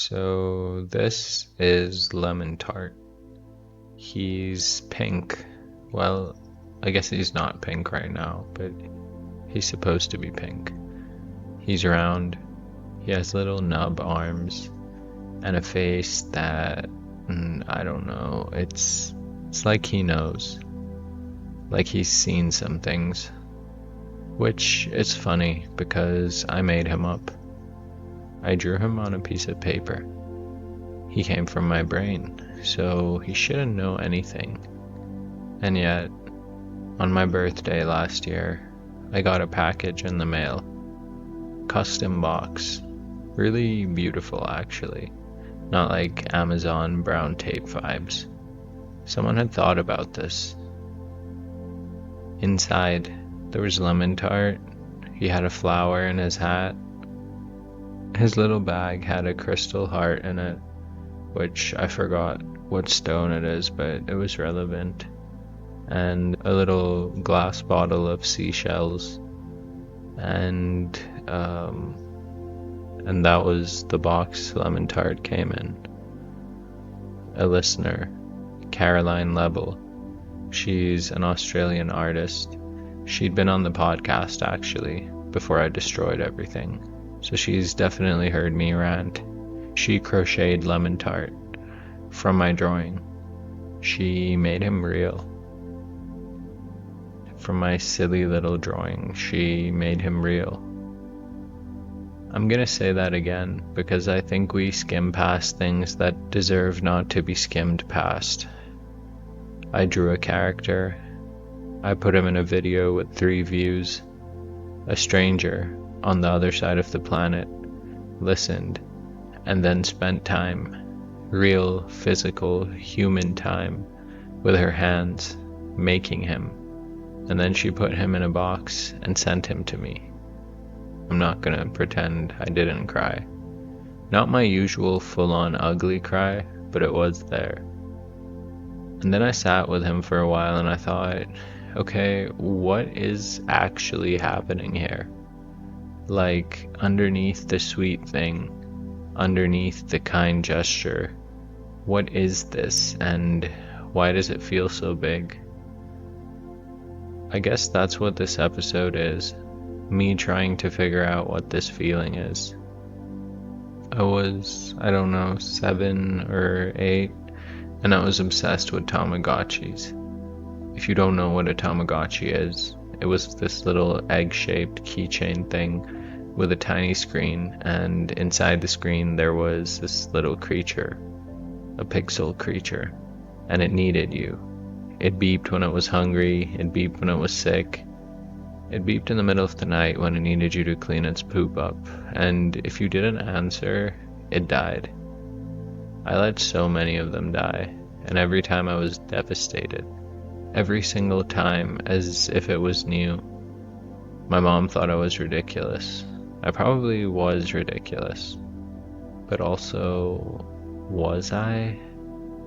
So this is Lemon Tart. He's pink. Well, I guess he's not pink right now, but he's supposed to be pink. He's round. He has little nub arms and a face that I don't know. It's like he knows. Like he's seen some things. Which is funny because I made him up. I drew him on a piece of paper. He came from my brain, so he shouldn't know anything. And yet, on my birthday last year, I got a package in the mail. Custom box. Really beautiful, actually. Not like Amazon brown tape vibes. Someone had thought about this. Inside, there was Lemon Tart. He had a flower in his hat. His little bag had a crystal heart in it, which I forgot what stone it is, but it was relevant. And a little glass bottle of seashells. And that was the box Lemon Tart came in. A listener, Caroline Lebel. She's an Australian artist. She'd been on the podcast, actually, before I destroyed everything. So she's definitely heard me rant. She crocheted Lemon Tart from my drawing. She made him real. From my silly little drawing, she made him real. I'm gonna say that again because I think we skim past things that deserve not to be skimmed past. I drew a character. I put him in a video with 3 views. A stranger on the other side of the planet listened and then spent time, real, physical, human time, with her hands, making him. And then she put him in a box and sent him to me. I'm not gonna pretend I didn't cry. Not my usual full-on ugly cry, but it was there. And then I sat with him for a while and I thought, okay, what is actually happening here? Like, underneath the sweet thing, underneath the kind gesture, what is this and why does it feel so big? I guess that's what this episode is. Me trying to figure out what this feeling is. I was, 7 or 8, and I was obsessed with Tamagotchis. If you don't know what a Tamagotchi is, it was this little egg-shaped keychain thing with a tiny screen, and inside the screen there was this little creature, a pixel creature, and it needed you. It beeped when it was hungry, it beeped when it was sick, it beeped in the middle of the night when it needed you to clean its poop up, and if you didn't answer, it died. I let so many of them die, and every time I was devastated. Every single time, as if it was new. My mom thought I was ridiculous. I probably was ridiculous. But also, was I?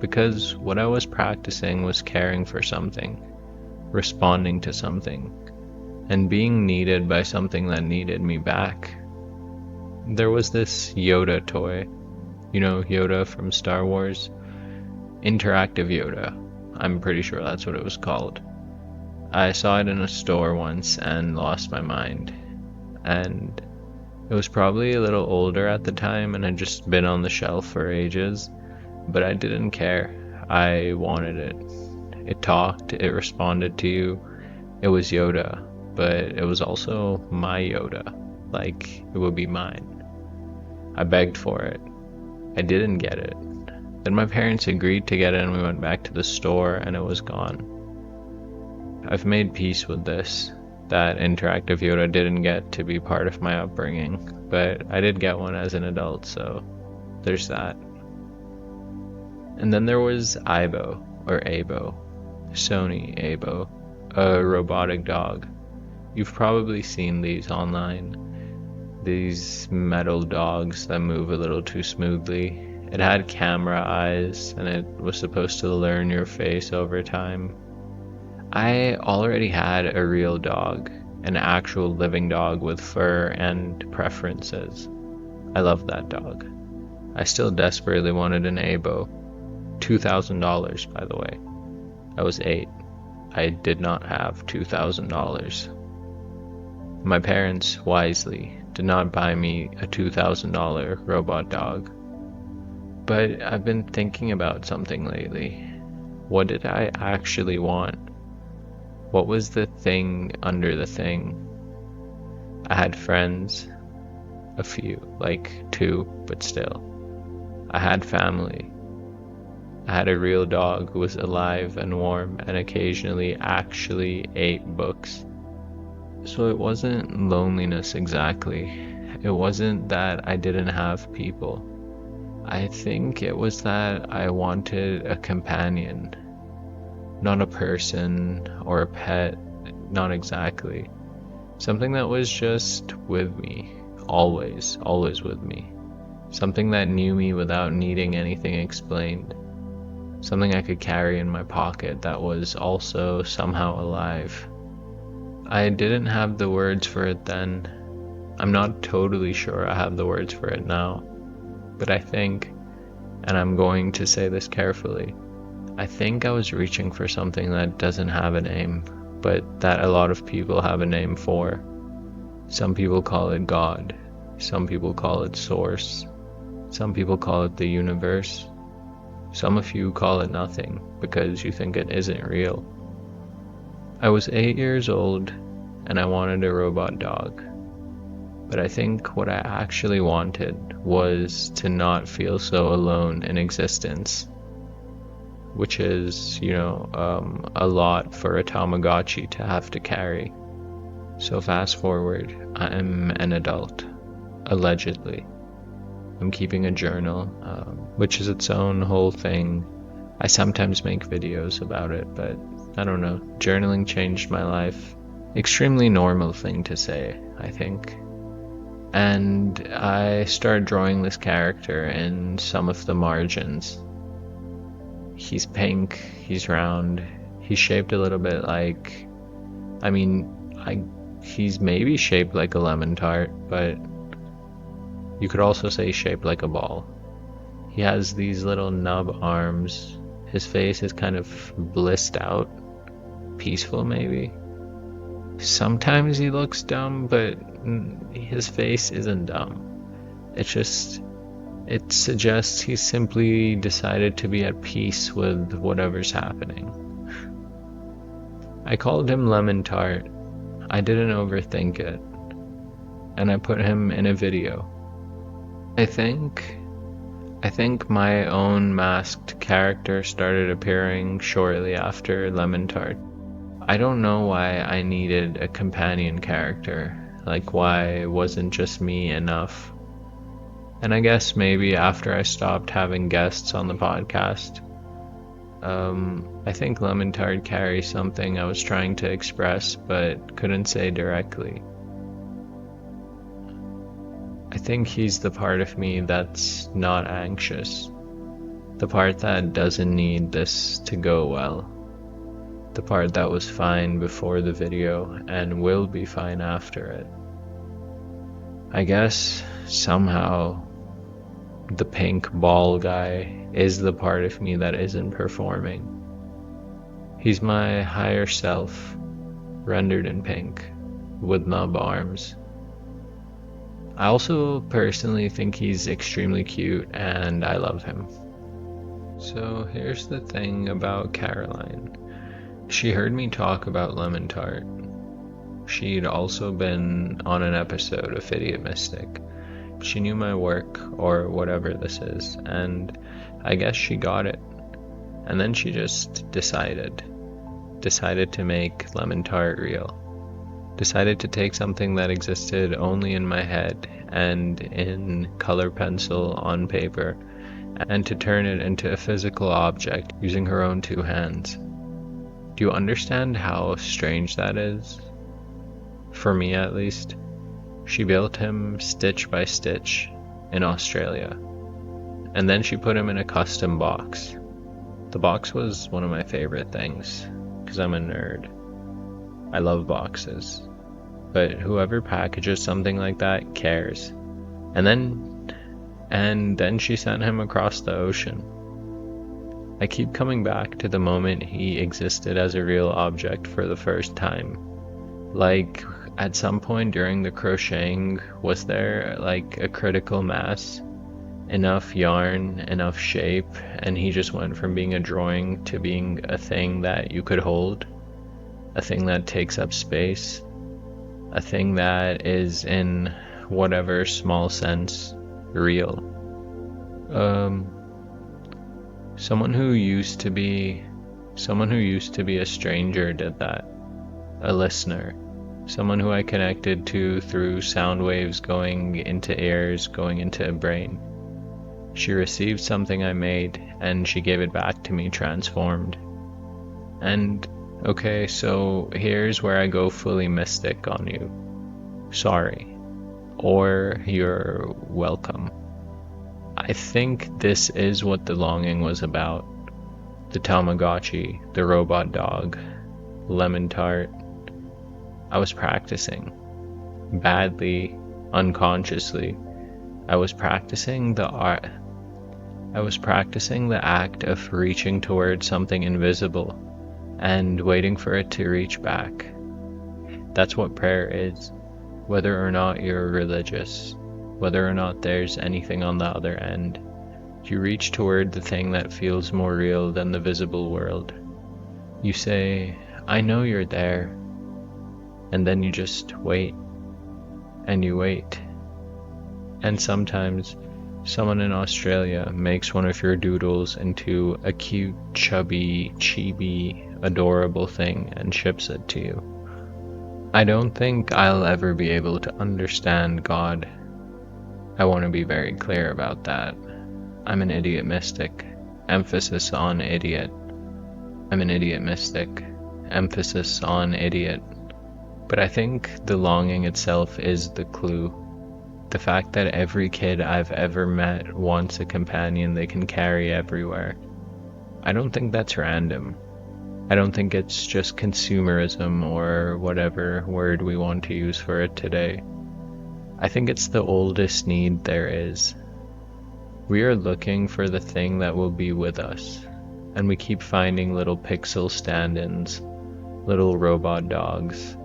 Because what I was practicing was caring for something, responding to something, and being needed by something that needed me back. There was this Yoda toy. You know Yoda from Star Wars? Interactive Yoda. I'm pretty sure that's what it was called. I saw it in a store once and lost my mind. And it was probably a little older at the time and had just been on the shelf for ages. But I didn't care. I wanted it. It talked, it responded to you. It was Yoda, but it was also my Yoda. Like, it would be mine. I begged for it. I didn't get it. Then my parents agreed to get it and we went back to the store and it was gone. I've made peace with this, that interactive Yoda didn't get to be part of my upbringing, but I did get one as an adult, so there's that. And then there was Aibo, or Abo, Sony Abo, a robotic dog. You've probably seen these online. These metal dogs that move a little too smoothly. It had camera eyes, and it was supposed to learn your face over time. I already had a real dog, an actual living dog with fur and preferences. I loved that dog. I still desperately wanted an abo. $2,000, by the way. I was 8. I did not have $2,000. My parents, wisely, did not buy me a $2,000 robot dog. But I've been thinking about something lately. What did I actually want? What was the thing under the thing? I had friends, a few, like 2, but still. I had family. I had a real dog who was alive and warm and occasionally actually ate books. So it wasn't loneliness exactly. It wasn't that I didn't have people. I think it was that I wanted a companion. Not a person or a pet, not exactly. Something that was just with me, always with me. Something that knew me without needing anything explained. Something I could carry in my pocket that was also somehow alive. I didn't have the words for it then. I'm not totally sure I have the words for it now. But I think, and I'm going to say this carefully, I think I was reaching for something that doesn't have a name, but that a lot of people have a name for. Some people call it God. Some people call it Source. Some people call it the universe. Some of you call it nothing because you think it isn't real. I was 8 years old and I wanted a robot dog. But I think what I actually wanted was to not feel so alone in existence. Which is, a lot for a Tamagotchi to have to carry. So fast forward, I'm an adult, allegedly. I'm keeping a journal, which is its own whole thing. I sometimes make videos about it, but I don't know. Journaling changed my life. Extremely normal thing to say, I think. And I started drawing this character in some of the margins. He's pink, he's round, he's shaped a little bit like, he's maybe shaped like a lemon tart, but you could also say shaped like a ball. He has these little nub arms. His face is kind of blissed out, peaceful maybe. Sometimes he looks dumb, but his face isn't dumb. It suggests he simply decided to be at peace with whatever's happening. I called him Lemon Tart. I didn't overthink it. And I put him in a video. I think my own masked character started appearing shortly after Lemon Tart. I don't know why I needed a companion character. Like why it wasn't just me enough. And I guess maybe after I stopped having guests on the podcast, I think Lemon Tart carries something I was trying to express but couldn't say directly. I think he's the part of me that's not anxious. The part that doesn't need this to go well. The part that was fine before the video and will be fine after it. I guess somehow the pink ball guy is the part of me that isn't performing. He's my higher self, rendered in pink, with nub arms. I also personally think he's extremely cute and I love him. So here's the thing about Caroline. She heard me talk about Lemon Tart. She'd also been on an episode of Idiot Mystic. She knew my work, or whatever this is, and I guess she got it. And then she just decided to make Lemon Tart real. Decided to take something that existed only in my head and in color pencil on paper, and to turn it into a physical object using her own 2 hands. Do you understand how strange that is? For me at least. She built him stitch by stitch in Australia. And then she put him in a custom box. The box was one of my favorite things, because I'm a nerd. I love boxes. But whoever packages something like that cares. And then and then she sent him across the ocean. I keep coming back to the moment he existed as a real object for the first time. Like, at some point during the crocheting, was there like a critical mass? Enough yarn, enough shape, and he just went from being a drawing to being a thing that you could hold, a thing that takes up space, a thing that is, in whatever small sense, real. Someone who used to be a stranger did that. A listener. Someone who I connected to through sound waves going into ears, going into a brain. She received something I made, and she gave it back to me transformed. And, okay, so here's where I go fully mystic on you. Sorry. Or you're welcome. I think this is what the longing was about. The Tamagotchi, the robot dog, Lemon Tart. I was practicing. Badly, unconsciously. I was practicing the act of reaching towards something invisible and waiting for it to reach back. That's what prayer is, whether or not you're religious, whether or not there's anything on the other end. You reach toward the thing that feels more real than the visible world. You say, I know you're there, and then you just wait, and you wait. And sometimes someone in Australia makes one of your doodles into a cute, chubby, chibi, adorable thing and ships it to you. I don't think I'll ever be able to understand God. I want to be very clear about that. I'm an idiot mystic. Emphasis on idiot. I'm an idiot mystic. Emphasis on idiot. But I think the longing itself is the clue. The fact that every kid I've ever met wants a companion they can carry everywhere. I don't think that's random. I don't think it's just consumerism or whatever word we want to use for it today. I think it's the oldest need there is. We are looking for the thing that will be with us, and we keep finding little pixel stand-ins, little robot dogs,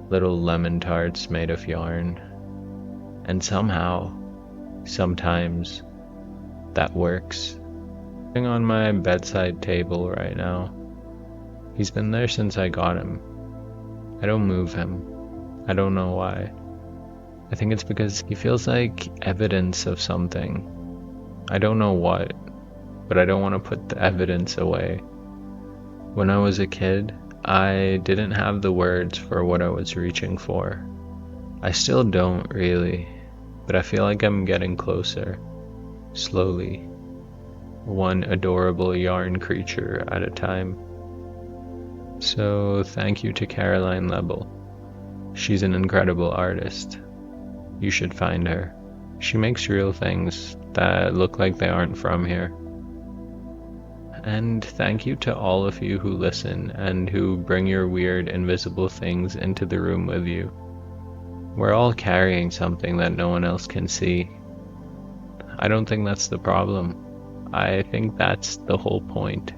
little lemon tarts made of yarn. And somehow, sometimes, that works. Sitting on my bedside table right now. He's been there since I got him. I don't move him. I don't know why. I think it's because he feels like evidence of something. I don't know what, but I don't want to put the evidence away. When I was a kid, I didn't have the words for what I was reaching for. I still don't really, but I feel like I'm getting closer, slowly, one adorable yarn creature at a time. So thank you to Caroline Lebel. She's an incredible artist. You should find her. She makes real things that look like they aren't from here. And thank you to all of you who listen and who bring your weird invisible things into the room with you. We're all carrying something that no one else can see. I don't think that's the problem. I think that's the whole point.